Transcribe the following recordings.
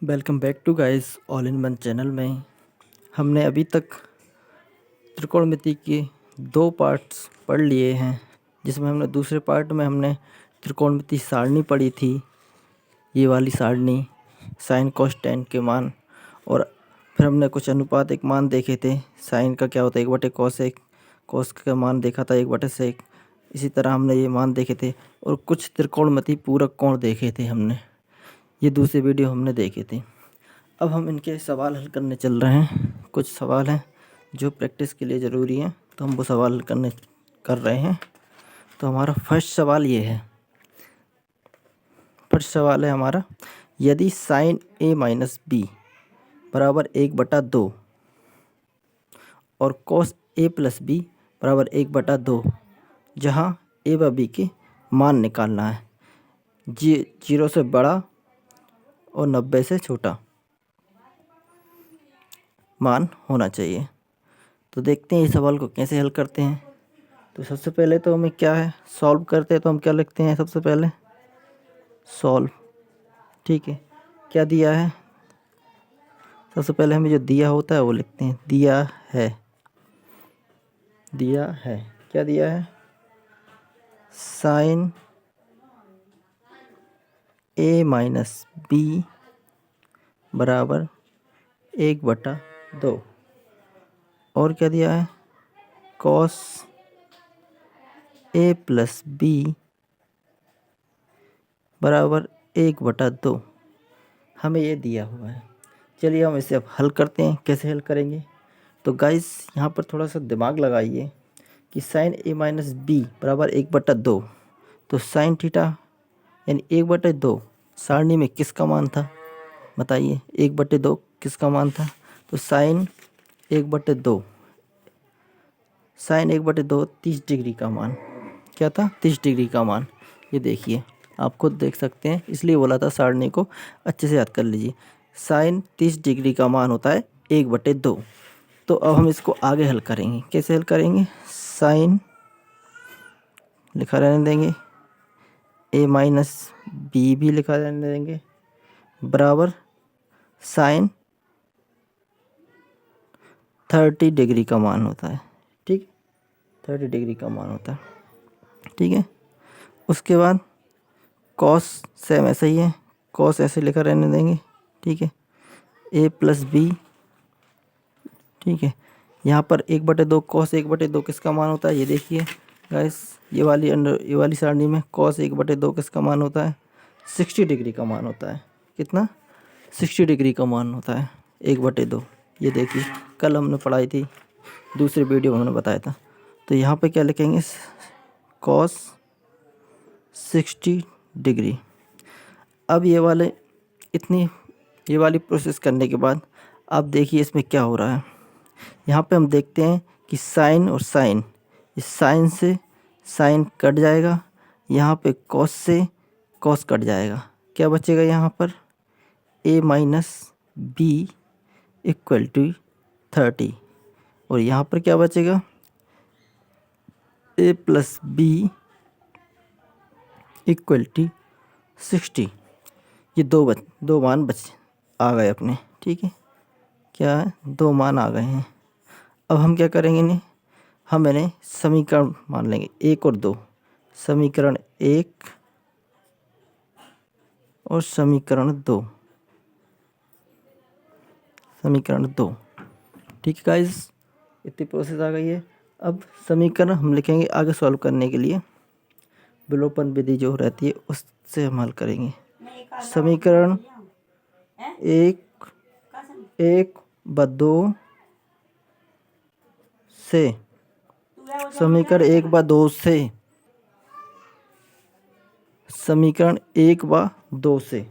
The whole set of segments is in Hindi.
Welcome back to guys all in one channel में। हमने अभी तक त्रिकोणमिति के 2 पार्ट्स पढ़ लिए हैं, जिसमें हमने दूसरे पार्ट में हमने त्रिकोणमिति सारणी पढ़ी थी। ये वाली सारणी साइन कॉस टेन के मान, और फिर हमने कुछ अनुपातिक मान देखे थे। साइन का क्या होता है 1/cos, कॉस का मान देखा था 1/sec। इसी तरह हमने ये मान देखे थे और कुछ त्रिकोणमिति पूरक कोण देखे थे हमने। ये दूसरे वीडियो हमने देखे थे। अब हम इनके सवाल हल करने चल रहे हैं। कुछ सवाल हैं जो प्रैक्टिस के लिए ज़रूरी हैं, तो हम वो सवाल हल कर रहे हैं। तो हमारा फर्स्ट सवाल ये है। फर्स्ट सवाल है हमारा, यदि साइन a माइनस बी बराबर 1/2 और कॉस a प्लस बी बराबर 1/2, जहाँ a व b के मान निकालना है। 0 से बड़ा और 90 से छोटा मान होना चाहिए। तो देखते हैं इस सवाल को कैसे हल करते हैं। तो सबसे पहले तो हमें क्या है, सॉल्व करते हैं। तो हम क्या लिखते हैं, सबसे पहले सॉल्व। ठीक है, क्या दिया है, सबसे पहले हमें जो दिया होता है वो लिखते हैं। दिया है क्या दिया है, साइन a माइनस बी बराबर 1/2, और क्या दिया है, कॉस a प्लस बी बराबर 1/2 हमें ये दिया हुआ है। चलिए हम इसे अब हल करते हैं। कैसे हल करेंगे, तो गाइस यहाँ पर थोड़ा सा दिमाग लगाइए कि साइन a माइनस बी बराबर 1/2, तो साइन थीटा यानी 1/2 सारणी में किसका मान था, बताइए। 1/2 किसका मान था, तो साइन 1/2 30 डिग्री का मान क्या था, 30 डिग्री का मान। ये देखिए, आप खुद देख सकते हैं, इसलिए बोला था सारणी को अच्छे से याद कर लीजिए। साइन 30 डिग्री का मान होता है 1/2। तो अब हम इसको आगे हल करेंगे। कैसे हल करेंगे, साइन लिखा रहने देंगे, a माइनस बी भी लिखा रहने देंगे, बराबर साइन 30 डिग्री का मान होता है। ठीक, 30 डिग्री का मान होता है। ठीक है, उसके बाद कॉस सेम ऐसा ही है, कॉस ऐसे लिखा रहने देंगे। ठीक है, a प्लस बी। ठीक है, यहाँ पर 1/2 कॉस 1/2 किसका मान होता है, ये देखिए गाइस। ये वाली सारणी में कॉस 1/2 किसका मान होता है, 60 डिग्री का मान होता है। कितना, 60 डिग्री का मान होता है 1/2। ये देखिए, कल हमने पढ़ाई थी, दूसरे वीडियो में हमने बताया था। तो यहाँ पे क्या लिखेंगे, कॉस 60 डिग्री। अब ये वाली प्रोसेस करने के बाद अब देखिए इसमें क्या हो रहा है। यहाँ पे हम देखते हैं कि साइन और साइन, इस साइन से साइन कट जाएगा, यहाँ पे कॉस से कॉस कट जाएगा। क्या बचेगा यहाँ पर, a minus B equal to 30, और यहाँ पर क्या बचेगा, a plus B equal to 60। ये दो मान आ गए अपने। ठीक है, क्या है, 2 मान आ गए हैं। अब हम क्या करेंगे, हम इन्हें समीकरण मान लेंगे 1 और 2। समीकरण 1 और समीकरण 2। ठीक है गाइस, इतनी प्रोसेस आ गई है। अब समीकरण हम लिखेंगे आगे सॉल्व करने के लिए। विलोपन विधि जो रहती है उससे हम हल करेंगे। समीकरण 1/2 से समीकरण 1/2 से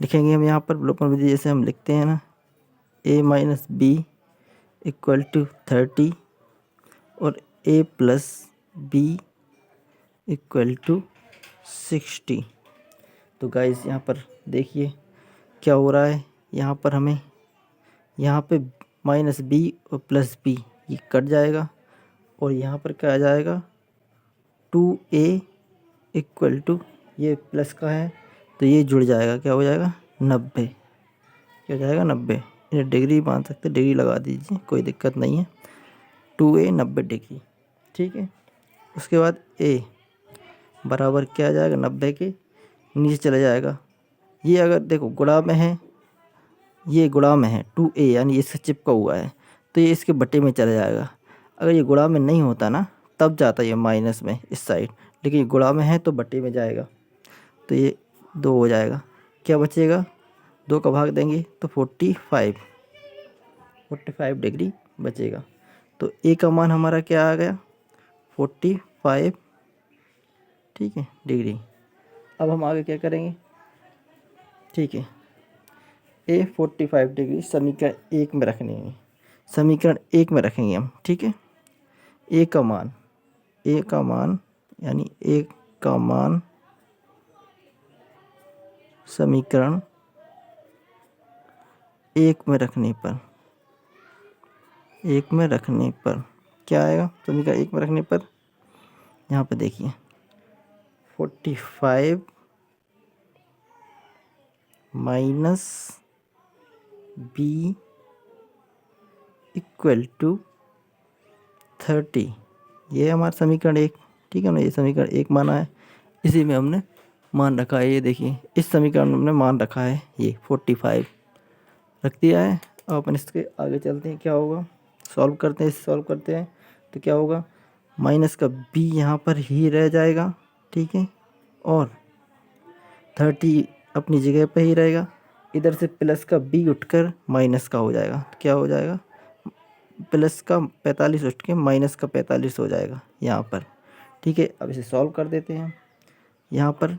लिखेंगे हम यहाँ पर विलोपन विधि। जैसे हम लिखते हैं ना, a minus B equal to 30 और a plus B equal to 60। तो गाइस यहाँ पर देखिए क्या हो रहा है। यहाँ पर हमें यहाँ पे माइनस बी और प्लस बी ये कट जाएगा, और यहाँ पर क्या आ जाएगा, 2a इक्वल टू, ये प्लस का है तो ये जुड़ जाएगा, क्या हो जाएगा, 90, क्या हो जाएगा 90। इन्हें डिग्री मान सकते, डिग्री लगा दीजिए, कोई दिक्कत नहीं है। 2a 90 डिग्री, ठीक है। उसके बाद a बराबर क्या आ जाएगा, 90 के नीचे चला जाएगा। ये अगर देखो गुणा में है, ये गुणा में है 2a यानी इससे चिपका हुआ है, तो ये इसके बटे में चला जाएगा। अगर ये गुणा में नहीं होता ना तब जाता ये माइनस में इस साइड, लेकिन ये गुणा में है तो बटे में जाएगा, तो ये 2 हो जाएगा। क्या बचेगा, 2 का भाग देंगे तो 45 डिग्री बचेगा। तो ए का मान हमारा क्या आ गया, 45, ठीक है, डिग्री। अब हम आगे क्या करेंगे, ठीक है, ए 45 डिग्री समीकरण 1 में रखनी है, समीकरण 1 में रखेंगे हम, ठीक है। ए का मान यानी ए का मान समीकरण 1 में रखने पर क्या आएगा, समीकरण 1 में रखने पर यहाँ पे देखिए 45 माइनस बी इक्वल टू 30, ये हमारा समीकरण 1, ठीक है ना। ये समीकरण 1 माना है, इसी में हमने मान रखा है। ये देखिए इस समीकरण में हमने मान रखा है, ये 45 रख दिया है। अब अपन इसके आगे चलते हैं, क्या होगा, सॉल्व करते हैं, तो क्या होगा, माइनस का b यहाँ पर ही रह जाएगा, ठीक है, और 30 अपनी जगह पे ही रहेगा। इधर से प्लस का b उठकर माइनस का हो जाएगा, तो क्या हो जाएगा, प्लस का 45 उठ के माइनस का 45 हो जाएगा यहाँ पर, ठीक है। अब इसे सॉल्व कर देते हैं यहाँ पर,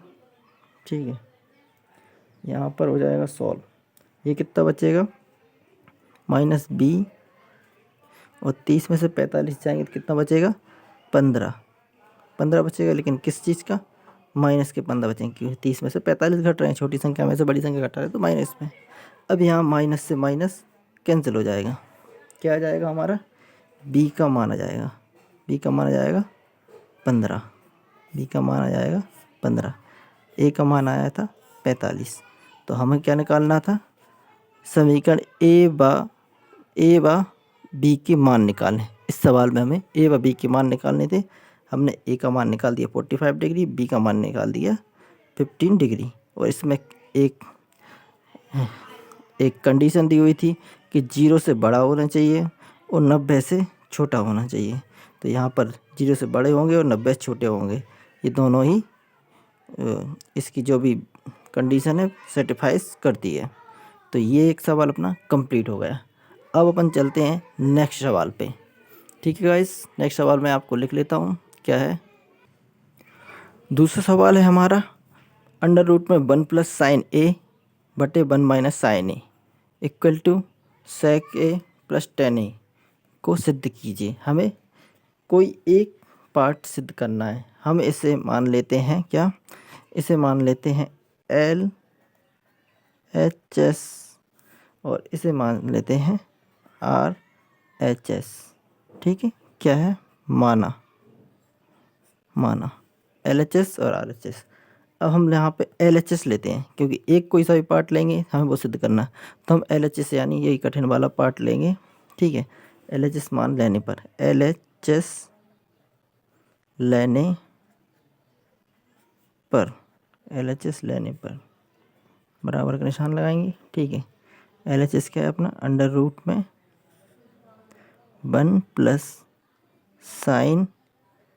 ठीक है, यहाँ पर हो जाएगा सॉल्व। ये कितना बचेगा, माइनस बी और 30 में से 45 जाएंगे तो कितना बचेगा, 15 बचेगा। लेकिन किस चीज़ का, माइनस के 15 बचेंगे, क्योंकि 30 में से 45 घट रहे हैं, छोटी संख्या में से बड़ी संख्या घटा रहे हैं तो माइनस में। अब यहाँ माइनस से माइनस कैंसिल हो जाएगा, क्या आ जाएगा हमारा, बी का मान आ जाएगा, 15, बी का मान आ जाएगा 15, ए का मान आया था 45। तो हमें क्या निकालना था, समीकरण ए बा बी के मान निकालने। इस सवाल में हमें ए व बी के मान निकालने थे। हमने ए का मान निकाल दिया 45 डिग्री, बी का मान निकाल दिया 15 डिग्री। और इसमें एक कंडीशन दी हुई थी कि 0 से बड़ा होना चाहिए और 90 से छोटा होना चाहिए। तो यहाँ पर 0 से बड़े होंगे और 90 से छोटे होंगे, ये दोनों ही इसकी जो भी कंडीशन है सेटिफाइज करती है। तो ये एक सवाल अपना कंप्लीट हो गया। अब अपन चलते हैं नेक्स्ट सवाल पे, ठीक है गाइस। नेक्स्ट सवाल मैं आपको लिख लेता हूँ, क्या है, दूसरा सवाल है हमारा, अंडर रूट में 1 प्लस साइन ए बटे 1 minus sine A equal to sec A plus tan A को सिद्ध कीजिए। हमें कोई एक पार्ट सिद्ध करना है। हम इसे मान लेते हैं, क्या, इसे मान लेते हैं एल एच एस और इसे मान लेते हैं आर एच एस, ठीक है। क्या है, माना एल एच एस और आर एच एस। अब हम यहाँ पे एल एच एस लेते हैं, क्योंकि एक कोई सा भी पार्ट लेंगे हमें वो सिद्ध करना है। तो हम एल एच एस यानी यही कठिन वाला पार्ट लेंगे, ठीक है। एल एच एस मान लेने पर, एल एच एस लेने पर, एल एच एस लेने पर बराबर का निशान लगाएंगे, ठीक है। एल एच एस क्या है अपना, अंडर रूट में 1 प्लस साइन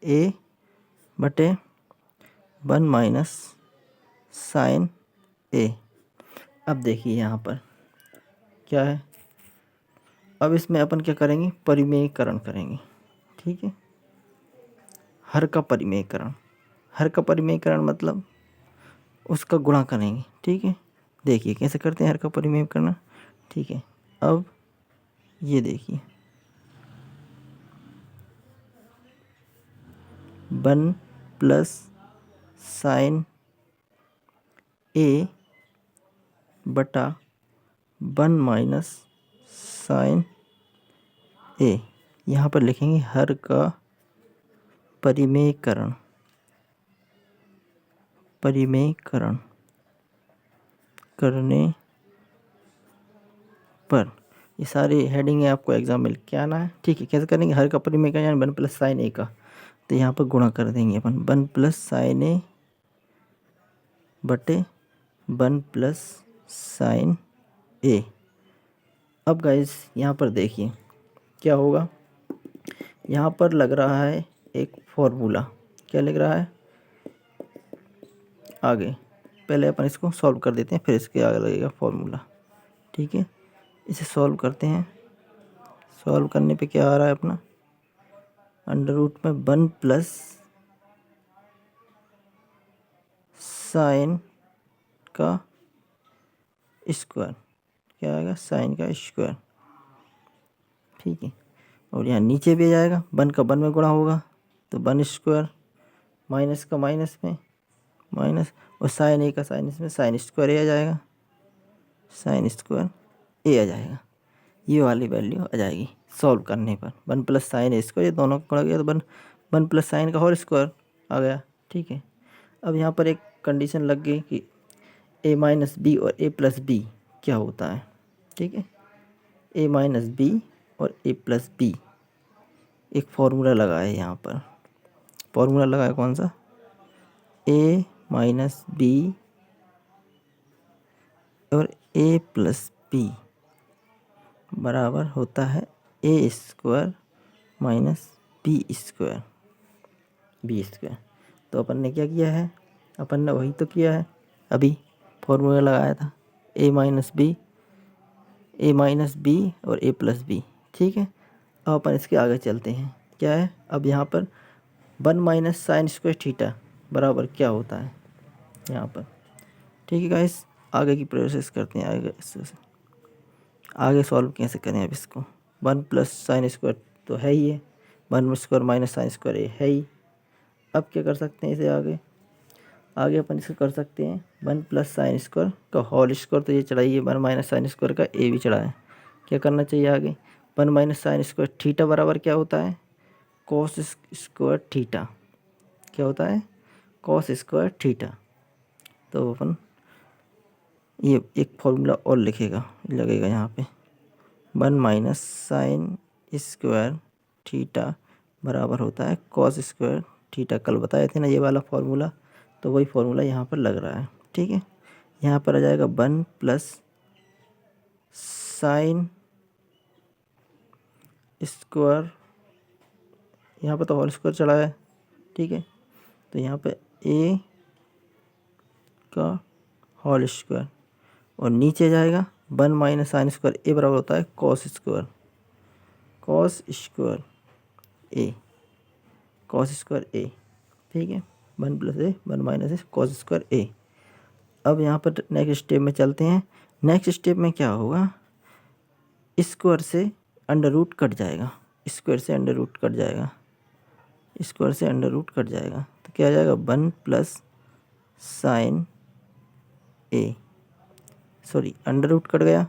ए बटे 1 माइनस साइन ए। अब देखिए यहाँ पर क्या है, अब इसमें अपन क्या करेंगे, परिमेयीकरण करेंगे, ठीक है। हर का परिमेयीकरण मतलब उसका गुणा करेंगे, ठीक है। देखिए कैसे करते हैं हर का परिमेयीकरण, ठीक है। अब ये देखिए 1 प्लस साइन ए बटा 1 माइनस साइन ए, यहाँ पर लिखेंगे हर का परिमेयीकरण करने पर, ये सारी हेडिंग है, आपको एग्जाम में लिख के आना है। ठीक है, कैसे करेंगे, हर का परिमेय का यानी 1 प्लस साइन ए का, तो यहाँ पर गुणा कर देंगे अपन 1 प्लस साइन ए बटे 1 प्लस साइन ए। अब गाइस यहाँ पर देखिए क्या होगा, यहाँ पर लग रहा है एक फॉर्मूला। क्या लग रहा है आगे, पहले अपन इसको सॉल्व कर देते हैं, फिर इसके आगे लगेगा फॉर्मूला। ठीक है, इसे सॉल्व करते हैं। सॉल्व करने पे क्या आ रहा है अपना, अंडर रूट में 1 प्लस साइन का स्क्वायर, क्या आएगा साइन का स्क्वायर। ठीक है, और यहाँ नीचे भी आ जाएगा, 1 का 1 में गुणा होगा तो 1 स्क्वायर, माइनस का माइनस में माइनस, और साइन ए का साइन इसमें साइन स्क्वायर ए आ जाएगा, साइन स्क्वायर ए आ जाएगा। ये वाली वैल्यू आ जाएगी सॉल्व करने पर, 1 प्लस साइन ए स्क्वायर, ये दोनों का गुणा गया तो 1 प्लस साइन का होल स्क्वायर आ गया। ठीक है, अब यहाँ पर एक कंडीशन लग गई कि ए माइनस बी और ए प्लस बी क्या होता है। ठीक है, ए माइनस बी और ए प्लस बी, एक फार्मूला लगा है यहाँ पर। फार्मूला लगा है कौन सा, ए माइनस बी और ए प्लस बी बराबर होता है A square minus B square, B square. तो अपन ने क्या किया है, अपन ने वही तो किया है, अभी फॉर्मूला लगाया था ए माइनस बी और ए प्लस बी। ठीक है, अब अपन इसके आगे चलते हैं, क्या है अब यहाँ पर 1 माइनस साइन स्क्वायर थीटा बराबर क्या होता है यहाँ पर। ठीक है गाइस, आगे की प्रोसेस करते हैं। आगे सॉल्व कैसे करें अब इसको, 1 प्लस साइन स्क्वायर तो है ही है, 1 स्क्वायर माइनस साइन स्क्वायर ये है ही। अब क्या कर सकते हैं इसे, आगे अपन इसको कर सकते हैं 1 प्लस साइन स्क्वायर का होल स्क्वायर, तो ये चढ़ाइए 1 माइनस साइन स्क्वायर का ए भी चढ़ा है। क्या करना चाहिए आगे, 1 माइनस साइन स्क्वायर थीटा बराबर क्या होता है, कॉस स्क्वायर थीटा। क्या होता है, कॉस स्क्वायर थीटा। तो अपन ये एक फॉर्मूला और लगेगा यहाँ पे, 1 माइनस साइन स्क्वायर थीटा बराबर होता है कॉस स्क्वायर थीटा। कल बताए थे ना ये वाला फॉर्मूला, तो वही फॉर्मूला यहाँ पर लग रहा है। ठीक है, यहाँ पर आ जाएगा 1 प्लस साइन स्क्वायर, यहाँ पर तो होल स्क्वायर चढ़ा है। ठीक है, तो यहाँ पे ए का होल स्क्वायर, और नीचे जाएगा 1 माइनस साइन स्क्वायर ए बराबर होता है कॉस स्क्वायर ए, कॉस स्क्वायर ए। ठीक है, 1 प्लस ए 1 माइनस ए कॉस स्क्वायर ए। अब यहाँ पर नेक्स्ट स्टेप में चलते हैं। नेक्स्ट स्टेप में क्या होगा, स्क्वायर से अंडर रूट कट जाएगा, स्क्वायर से अंडर रूट कट जाएगा, स्क्वायर से अंडर रूट कट जाएगा, तो क्या आ जाएगा 1 प्लस साइन ए, सॉरी अंडर रूट कट गया,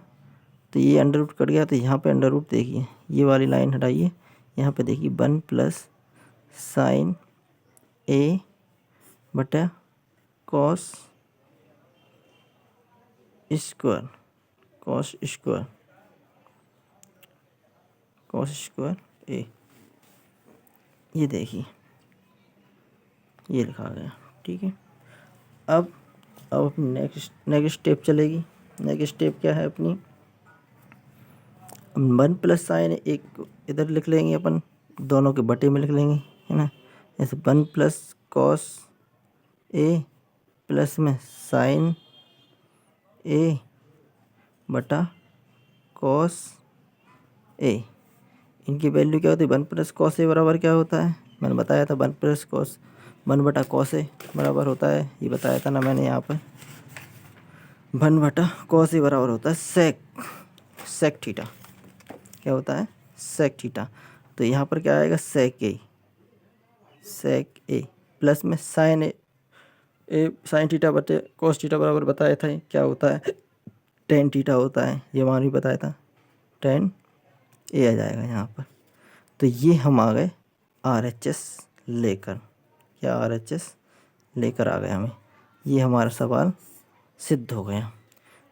तो ये अंडर रूट कट गया, तो यहाँ पे अंडर रूट देखिए, ये वाली लाइन हटाइए, यहाँ पे देखिए 1 प्लस साइन ए बटा कॉस स्क्वायर ए, ये देखिए ये लिखा गया। ठीक है, अब अपनी नेक्स्ट स्टेप चलेगी। नेक्स्ट स्टेप क्या है अपनी, 1 प्लस साइन एक इधर लिख लेंगे अपन, दोनों के बटे में लिख लेंगे, है ना, ऐसे 1 प्लस कॉस ए प्लस में साइन ए बटा कॉस ए। इनकी वैल्यू क्या होती है, 1 प्लस कॉस ए बराबर क्या होता है, मैंने बताया था 1 प्लस कॉस 1 बटा कॉस ए बराबर होता है, ये बताया था ना मैंने यहाँ पर, 1 बटा कॉस ए बराबर होता है सेक थीटा। क्या होता है, सेक थीटा। तो यहाँ पर क्या आएगा, सेक ए प्लस में साइन ए साइन थीटा बटे कॉस थीटा बराबर बताया था क्या होता है, टेन थीटा होता है, ये वहाँ भी बताया था, टेन ए आ जाएगा यहाँ पर। तो ये हम आ गए RHS लेकर, क्या RHS लेकर आ गए हमें, ये हमारा सवाल सिद्ध हो गया।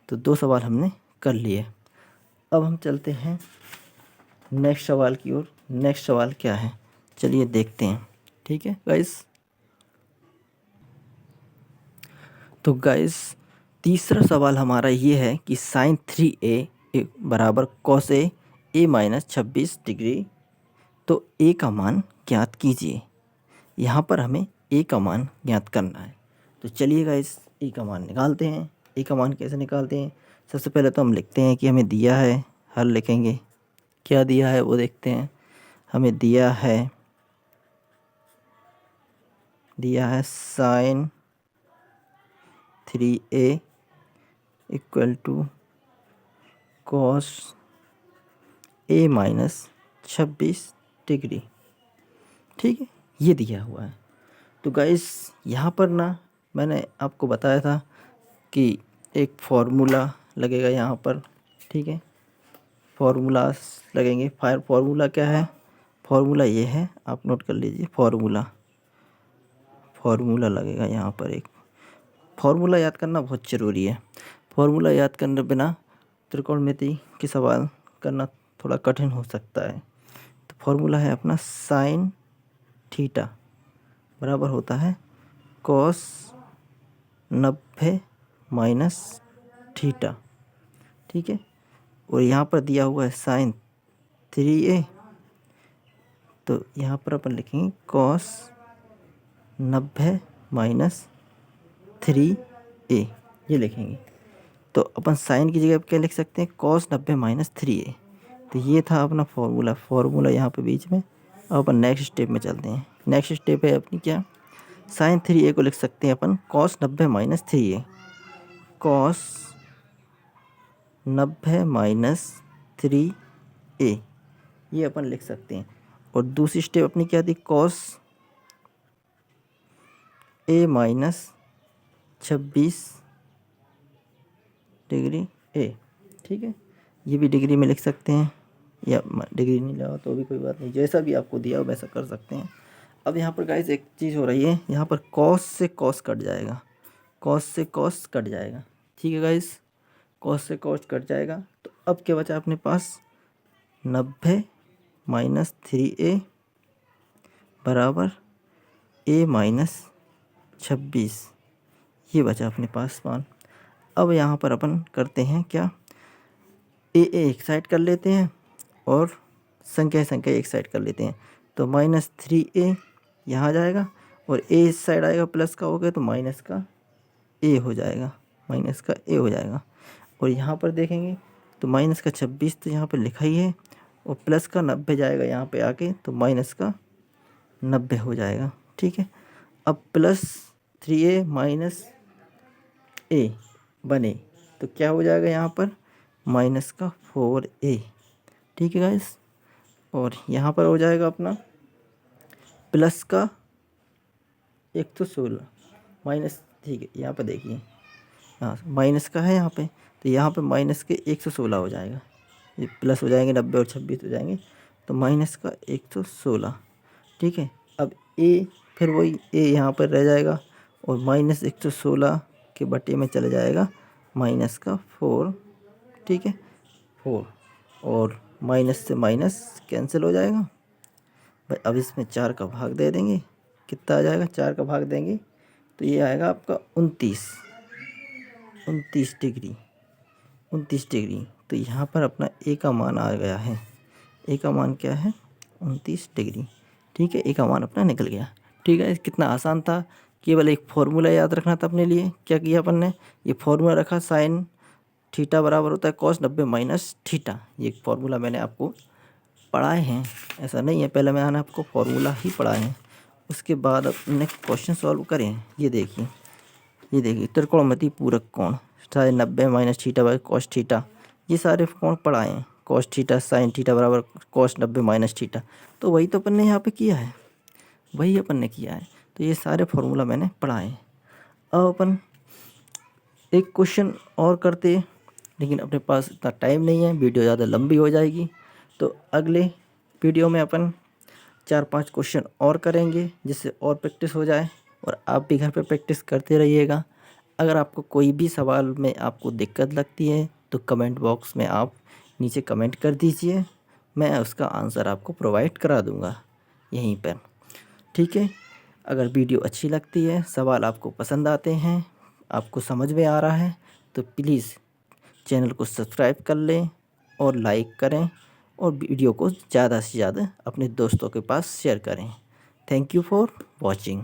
तो 2 सवाल हमने कर लिए। अब हम चलते हैं नेक्स्ट सवाल की ओर। नेक्स्ट सवाल क्या है, चलिए देखते हैं। ठीक है गाइस, तो गाइस तीसरा सवाल हमारा ये है कि साइन 3a बराबर कॉस ए माइनस 26 डिग्री, तो ए का मान ज्ञात कीजिए। यहाँ पर हमें ए का मान ज्ञात करना है। तो चलिए गाइस ए का मान निकालते हैं। ए का मान कैसे निकालते हैं, सबसे पहले तो हम लिखते हैं कि हमें दिया है, हल लिखेंगे, क्या दिया है वो देखते हैं। हमें दिया है sine 3a equal to cos A minus 26 degree. ठीक है, ये दिया हुआ है। तो गाइस यहाँ पर ना मैंने आपको बताया था कि एक फार्मूला लगेगा यहाँ पर। ठीक है, फार्मूलास लगेंगे। फार्मूला क्या है, फार्मूला ये है, आप नोट कर लीजिए। फार्मूला लगेगा यहाँ पर। एक फार्मूला याद करना बहुत ज़रूरी है। फार्मूला याद करने बिना त्रिकोणमिति के सवाल करना थोड़ा कठिन हो सकता है। तो फार्मूला है अपना साइन थीटा बराबर होता है कॉस 90 माइनस थीटा। ठीक है, और यहाँ पर दिया हुआ है साइन 3a, तो यहाँ पर अपन लिखेंगे कॉस 90 माइनस 3a, ये लिखेंगे। तो अपन साइन की जगह क्या लिख सकते हैं, कॉस 90 माइनस 3a। तो ये था अपना फार्मूला यहाँ पे बीच में। अब अपन नेक्स्ट स्टेप में चलते हैं। नेक्स्ट स्टेप है अपनी क्या, साइन 3a को लिख सकते हैं अपन cos 90 minus 3a। Cos 90 minus 3a, ये अपन लिख सकते हैं। और दूसरी स्टेप अपनी क्या थी, कॉस ए माइनस 26 डिग्री ए। ठीक है, ये भी डिग्री में लिख सकते हैं, या डिग्री नहीं लगा तो भी कोई बात नहीं, जैसा भी आपको दिया हो वैसा कर सकते हैं। अब यहाँ पर गाइस एक चीज़ हो रही है, यहाँ पर कॉस से कॉस कट जाएगा, कॉस से कॉस कट जाएगा। ठीक है गाइस, कॉस से कॉस कट जाएगा। तो अब क्या बचा अपने पास, 90 माइनस 3a बराबर a माइनस 26, ये बचा अपने पास मान। अब यहाँ पर अपन करते हैं क्या, ए एक साइड कर लेते हैं और संख्या एक साइड कर लेते हैं। तो माइनस 3a यहाँ जाएगा और a इस साइड आएगा, प्लस का हो गया तो माइनस का a हो जाएगा, माइनस का a हो जाएगा। और यहाँ पर देखेंगे तो माइनस का 26 तो यहाँ पर लिखा ही है, और प्लस का 90 जाएगा यहाँ पे आके, तो माइनस का 90 हो जाएगा। ठीक है, अब प्लस 3a माइनस a बने तो क्या हो जाएगा यहाँ पर, माइनस का 4a। ठीक है गाइस, और यहाँ पर हो जाएगा अपना प्लस का 116 माइनस। ठीक है, यहाँ पर देखिए, हाँ माइनस का है यहाँ पे, तो यहाँ पे माइनस के 116 हो जाएगा। ये प्लस हो जाएंगे 90 और 26 हो जाएंगे, तो माइनस का 116। ठीक है, अब ए फिर वही ए यहाँ पर रह जाएगा, और माइनस 116 के बटे में चला जाएगा माइनस का 4। ठीक है, 4, और माइनस से माइनस कैंसिल हो जाएगा भाई। अब इसमें 4 का भाग दे देंगे, कितना आ जाएगा, 4 का भाग देंगे तो ये आएगा आपका 29 डिग्री। तो यहाँ पर अपना ए का मान आ गया है। ए का मान क्या है, 29 डिग्री। ठीक है, ए का मान अपना निकल गया। ठीक है, कितना आसान था, केवल एक फार्मूला याद रखना था अपने लिए। क्या किया अपन ने, ये फार्मूला रखा, साइन थीटा बराबर होता है कॉस 90 माइनस थीटा। ये फार्मूला मैंने आपको पढ़ाए हैं, ऐसा नहीं है पहले मैंने आपको फार्मूला ही पढ़ाए हैं। उसके बाद अपने क्वेश्चन सॉल्व करें। ये देखिए त्रिकोणमिति पूरक कोण, sine 90 minus theta by cos theta, ये सारे कोण पढ़ाए हैं। कॉस थीटा साइन थीटा बराबर कॉस 90 माइनस थीटा, तो वही तो अपन ने यहाँ पे किया है, वही अपन ने किया है। तो ये सारे फार्मूला मैंने पढ़ाए हैं। अब अपन एक क्वेश्चन और करते, लेकिन अपने पास इतना टाइम नहीं है, वीडियो ज़्यादा लंबी हो जाएगी। तो अगले वीडियो में अपन 4-5 क्वेश्चन और करेंगे, जिससे और प्रैक्टिस हो जाए, और आप भी घर पे प्रैक्टिस करते रहिएगा। अगर आपको कोई भी सवाल में आपको दिक्कत लगती है तो कमेंट बॉक्स में आप नीचे कमेंट कर दीजिए, मैं उसका आंसर आपको प्रोवाइड करा दूँगा यहीं पर। ठीक है, अगर वीडियो अच्छी लगती है, सवाल आपको पसंद आते हैं, आपको समझ में आ रहा है तो प्लीज़ चैनल को सब्सक्राइब कर लें और लाइक करें और वीडियो को ज़्यादा से ज़्यादा अपने दोस्तों के पास शेयर करें। Thank you for watching.